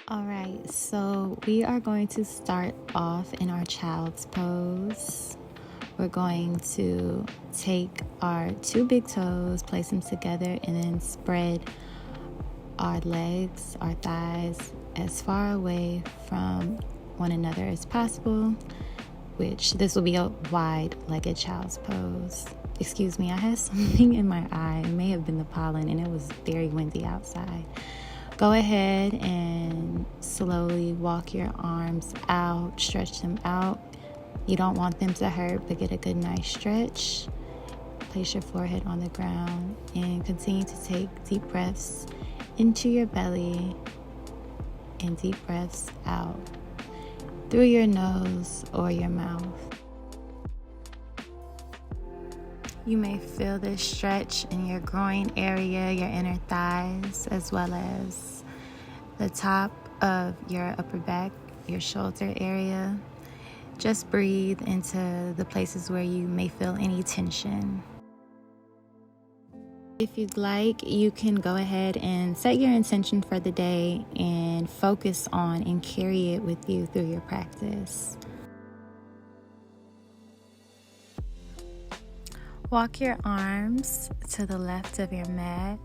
All right, so we are going to start off in our child's pose. We're going to take our two big toes, place them together, and then spread our legs, our thighs, as far away from one another as possible, which this will be a wide-legged child's pose. Excuse me, I had something in my eye. It may have been the pollen, and it was very windy outside. Go ahead and slowly walk your arms out, stretch them out. You don't want them to hurt, but get a good nice stretch. Place your forehead on the ground and continue to take deep breaths into your belly and deep breaths out through your nose or your mouth. You may feel this stretch in your groin area, your inner thighs, as well as the top of your upper back, your shoulder area. Just breathe into the places where you may feel any tension. If you'd like, you can go ahead and set your intention for the day and focus on and carry it with you through your practice. Walk your arms to the left of your mat.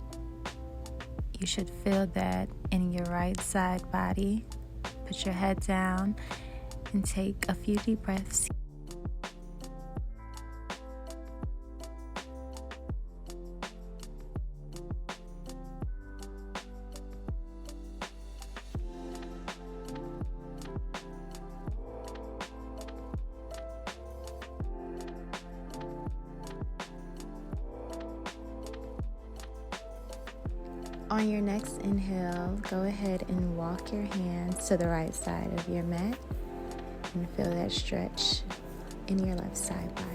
You should feel that in your right side body. Put your head down and take a few deep breaths. On your next inhale, go ahead and walk your hands to the right side of your mat and feel that stretch in your left side body.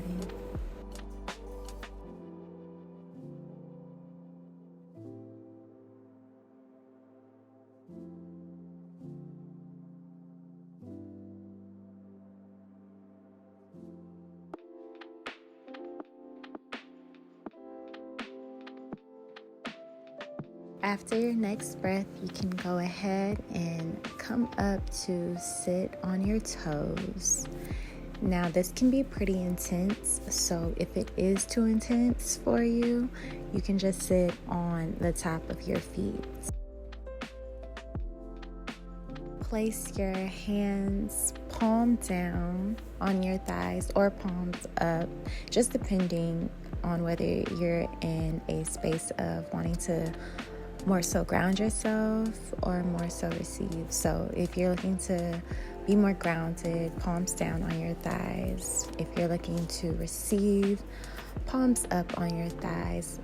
After your next breath, you can go ahead and come up to sit on your toes. Now, this can be pretty intense, so if it is too intense for you, you can just sit on the top of your feet. Place your hands palm down on your thighs or palms up, just depending on whether you're in a space of wanting to more so ground yourself or more so receive. So if you're looking to be more grounded, palms down on your thighs. If you're looking to receive, palms up on your thighs.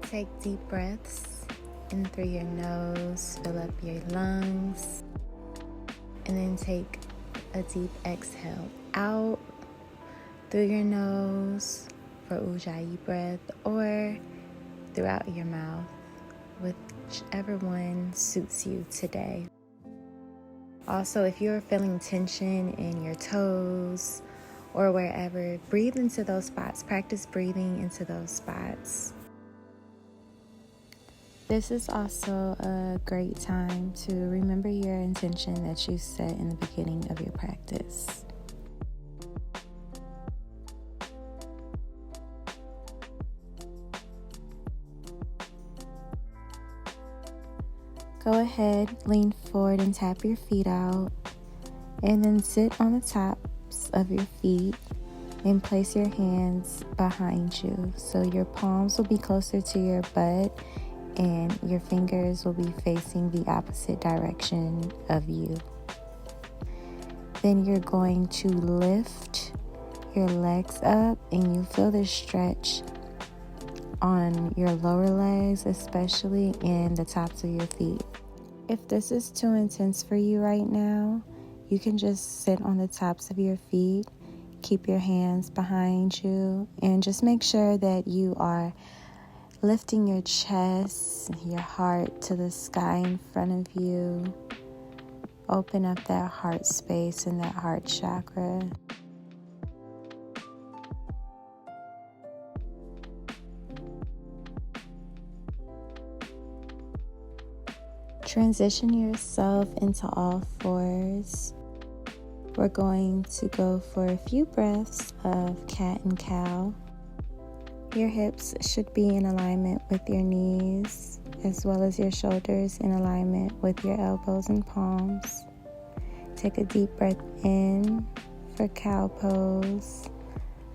Take deep breaths in through your nose, fill up your lungs, and then take a deep exhale out through your nose for Ujjayi breath, or throughout your mouth, whichever one suits you today. Also, if you're feeling tension in your toes or wherever, breathe into those spots. Practice breathing into those spots. This is also a great time to remember your intention that you set in the beginning of your practice. Go ahead, lean forward and tap your feet out, and then sit on the tops of your feet and place your hands behind you. So your palms will be closer to your butt and your fingers will be facing the opposite direction of you. Then you're going to lift your legs up and you feel the stretch on your lower legs, especially in the tops of your feet. If this is too intense for you right now, you can just sit on the tops of your feet, keep your hands behind you, and just make sure that you are lifting your chest, your heart to the sky in front of you. Open up that heart space and that heart chakra. Transition yourself into all fours. We're going to go for a few breaths of cat and cow. Your hips should be in alignment with your knees, as well as your shoulders in alignment with your elbows and palms. Take a deep breath in for cow pose,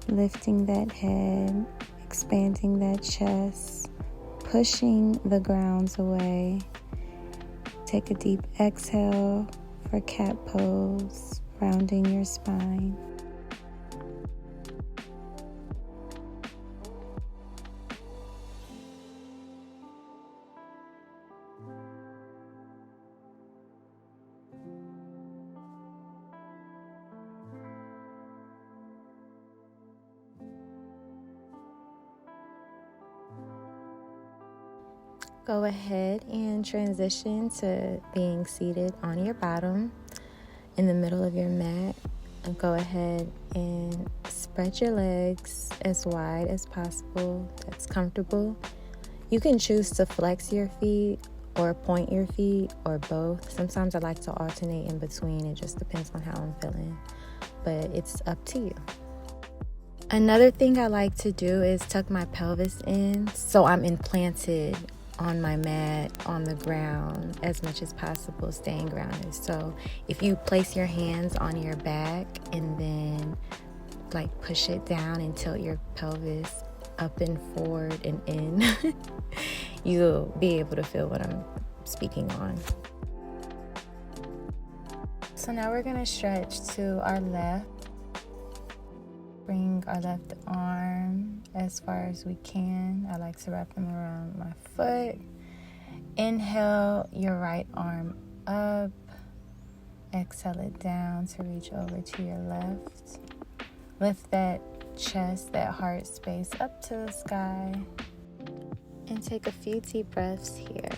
lifting that head, expanding that chest, pushing the grounds away. Take a deep exhale for cat pose, rounding your spine. Go ahead and transition to being seated on your bottom in the middle of your mat. And go ahead and spread your legs as wide as possible. That's comfortable. You can choose to flex your feet or point your feet or both. Sometimes I like to alternate in between. It just depends on how I'm feeling, but it's up to you. Another thing I like to do is tuck my pelvis in so I'm implanted on my mat, on the ground, as much as possible, staying grounded. So if you place your hands on your back and then push it down and tilt your pelvis up and forward and in, you'll be able to feel what I'm speaking on. So now we're gonna stretch to our left. Bring our left arm as far as we can. I like to wrap them around my foot. Inhale your right arm up. Exhale it down to reach over to your left. Lift that chest, that heart space up to the sky. And take a few deep breaths here.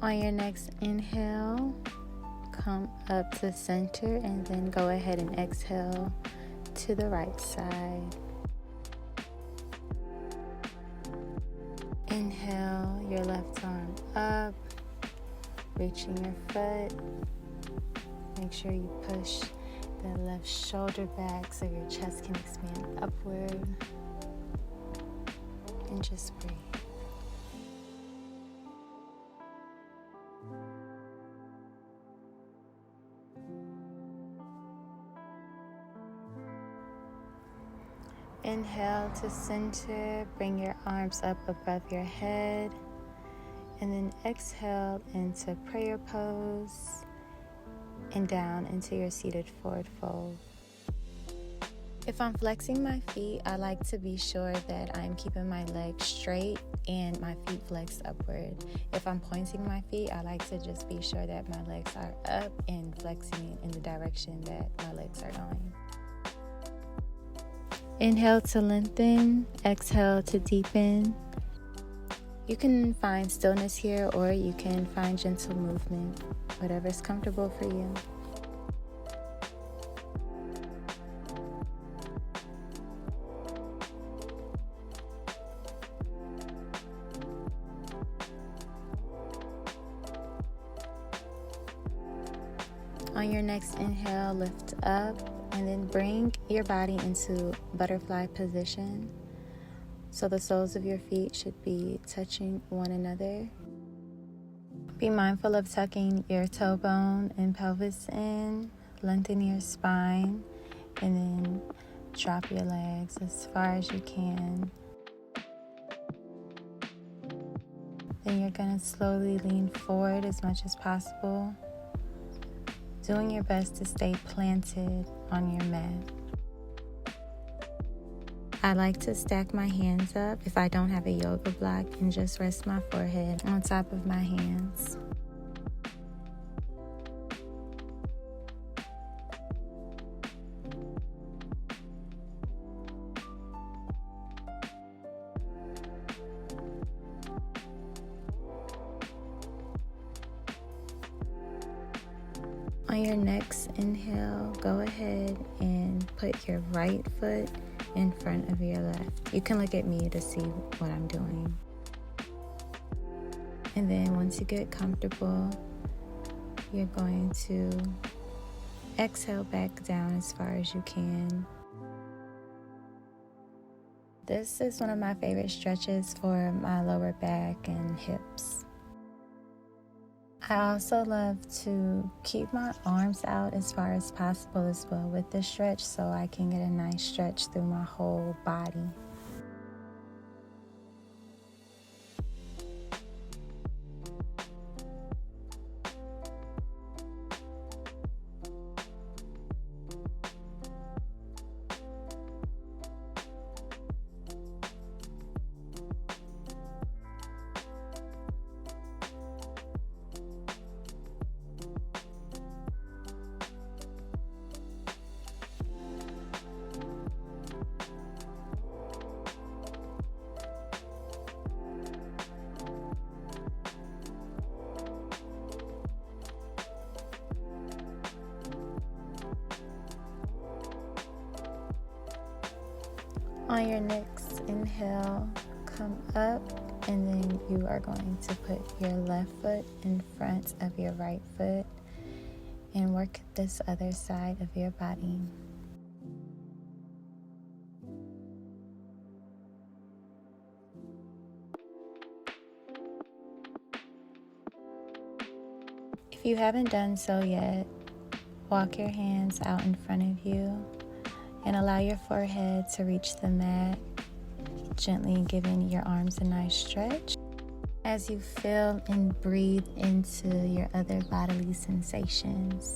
On your next inhale, come up to center and then go ahead and exhale to the right side. Inhale your left arm up, reaching your foot. Make sure you push the left shoulder back so your chest can expand upward. And just breathe. Inhale to center, bring your arms up above your head, and then exhale into prayer pose and down into your seated forward fold. If I'm flexing my feet, I like to be sure that I'm keeping my legs straight and my feet flexed upward. If I'm pointing my feet, I like to just be sure that my legs are up and flexing in the direction that my legs are going. Inhale to lengthen, exhale to deepen. You can find stillness here or you can find gentle movement, whatever's comfortable for you. On your next inhale, lift up. And then bring your body into butterfly position. So the soles of your feet should be touching one another. Be mindful of tucking your toe bone and pelvis in. Lengthen your spine. And then drop your legs as far as you can. Then you're going to slowly lean forward as much as possible, doing your best to stay planted on your mat. I like to stack my hands up if I don't have a yoga block and just rest my forehead on top of my hands. On your next inhale, go ahead and put your right foot in front of your left. You can look at me to see what I'm doing. And then once you get comfortable, you're going to exhale back down as far as you can. This is one of my favorite stretches for my lower back and hips. I also love to keep my arms out as far as possible as well with this stretch, so I can get a nice stretch through my whole body. On your next inhale, come up, and then you are going to put your left foot in front of your right foot and work this other side of your body. If you haven't done so yet, walk your hands out in front of you and allow your forehead to reach the mat, gently giving your arms a nice stretch as you feel and breathe into your other bodily sensations.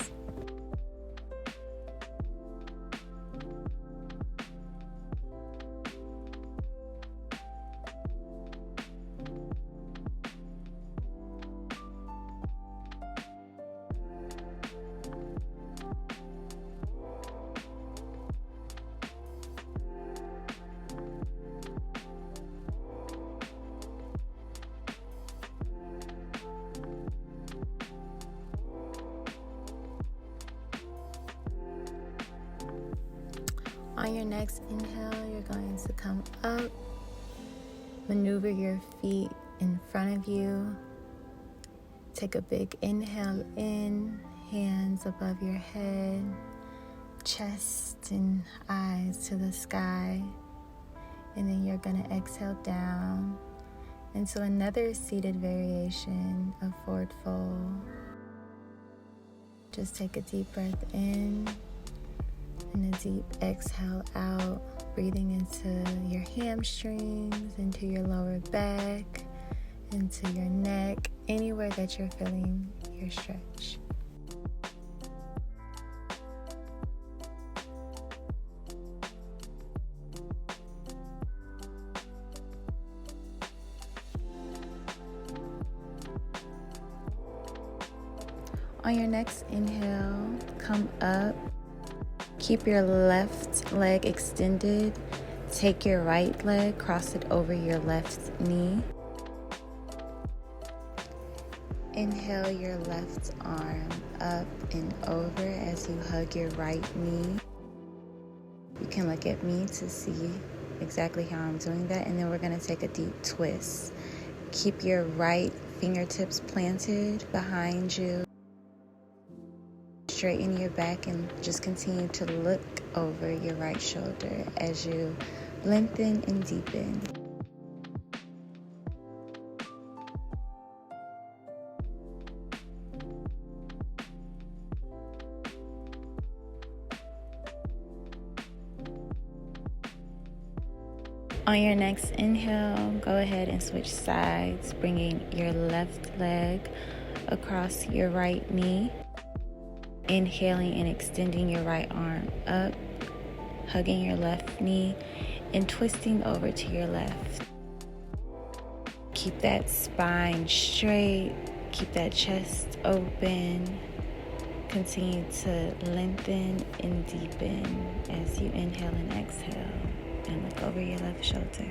On your next inhale, you're going to come up, maneuver your feet in front of you. Take a big inhale in, hands above your head, chest and eyes to the sky. And then you're going to exhale down into another seated variation of forward fold. Just take a deep breath in and a deep exhale out, breathing into your hamstrings, into your lower back, into your neck, anywhere that you're feeling your stretch. On your next inhale, come up. Keep your left leg extended. Take your right leg, cross it over your left knee. Inhale your left arm up and over as you hug your right knee. You can look at me to see exactly how I'm doing that. And then we're going to take a deep twist. Keep your right fingertips planted behind you. Straighten your back and just continue to look over your right shoulder as you lengthen and deepen. On your next inhale, go ahead and switch sides, bringing your left leg across your right knee. Inhaling and extending your right arm up, hugging your left knee, and twisting over to your left. Keep that spine straight, keep that chest open. Continue to lengthen and deepen as you inhale and exhale, and look over your left shoulder.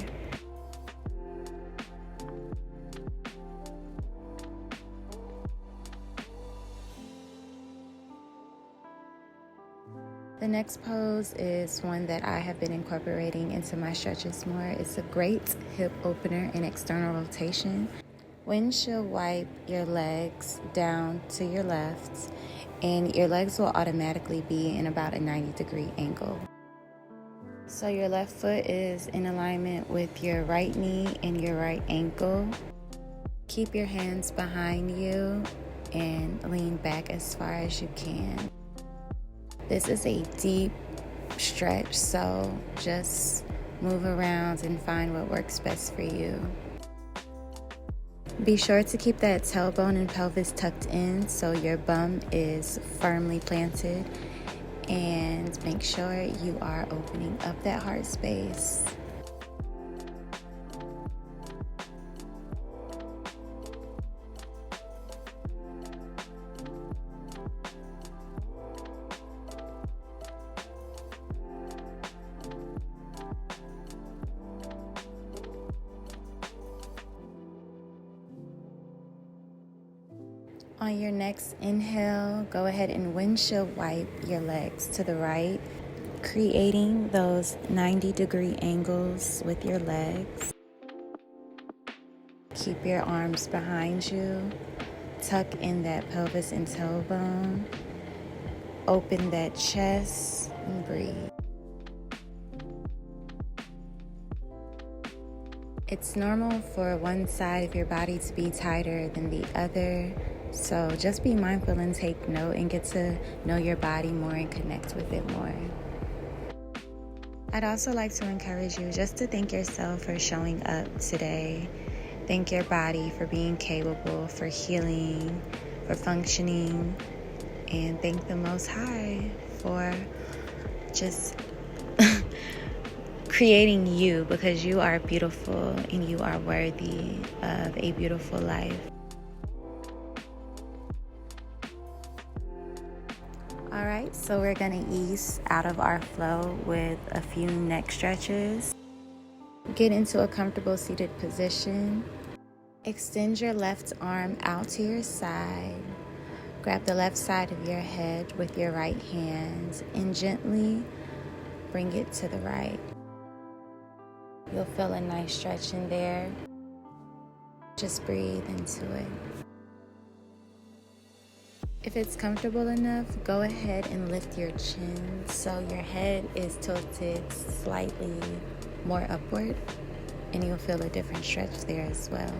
The next pose is one that I have been incorporating into my stretches more. It's a great hip opener and external rotation. Windshield wipe your legs down to your left, and your legs will automatically be in about a 90-degree angle. So your left foot is in alignment with your right knee and your right ankle. Keep your hands behind you and lean back as far as you can. This is a deep stretch, so just move around and find what works best for you. Be sure to keep that tailbone and pelvis tucked in so your bum is firmly planted, and make sure you are opening up that heart space. On your next inhale, go ahead and windshield wipe your legs to the right, creating those 90-degree angles with your legs. Keep your arms behind you. Tuck in that pelvis and tailbone. Open that chest and breathe. It's normal for one side of your body to be tighter than the other. So just be mindful and take note and get to know your body more and connect with it more. I'd also like to encourage you just to thank yourself for showing up today. Thank your body for being capable, for healing, for functioning, and thank the Most High for just creating you, because you are beautiful and you are worthy of a beautiful life. All right, so we're gonna ease out of our flow with a few neck stretches. Get into a comfortable seated position. Extend your left arm out to your side. Grab the left side of your head with your right hand and gently bring it to the right. You'll feel a nice stretch in there. Just breathe into it. If it's comfortable enough, go ahead and lift your chin so your head is tilted slightly more upward, and you'll feel a different stretch there as well.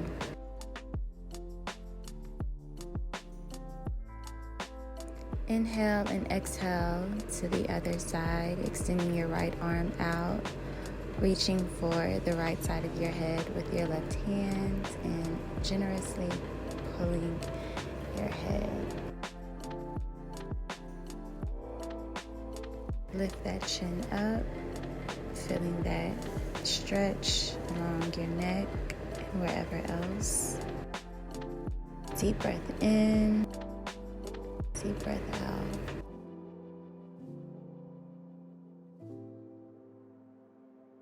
Inhale and exhale to the other side, extending your right arm out, reaching for the right side of your head with your left hand and generously pulling your head. Lift that chin up, feeling that stretch along your neck and wherever else. Deep breath in, deep breath out.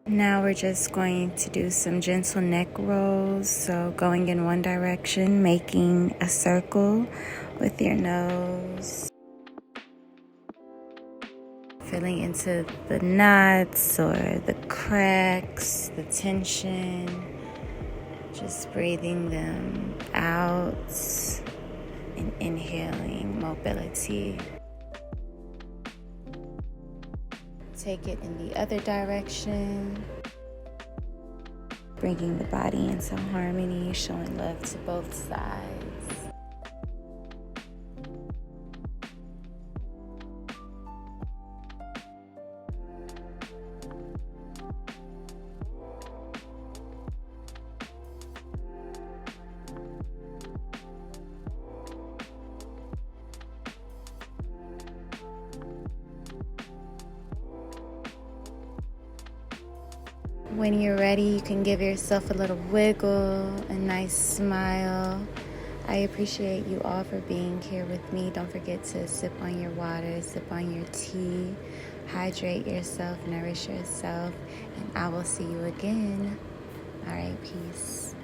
Now we're just going to do some gentle neck rolls. So going in one direction, making a circle with your nose. Feeling into the knots or the cracks, the tension. Just breathing them out and inhaling mobility. Take it in the other direction. Bringing the body into harmony, showing love to both sides. When you're ready, you can give yourself a little wiggle, a nice smile. I appreciate you all for being here with me. Don't forget to sip on your water, sip on your tea, hydrate yourself, nourish yourself, and I will see you again. All right, peace.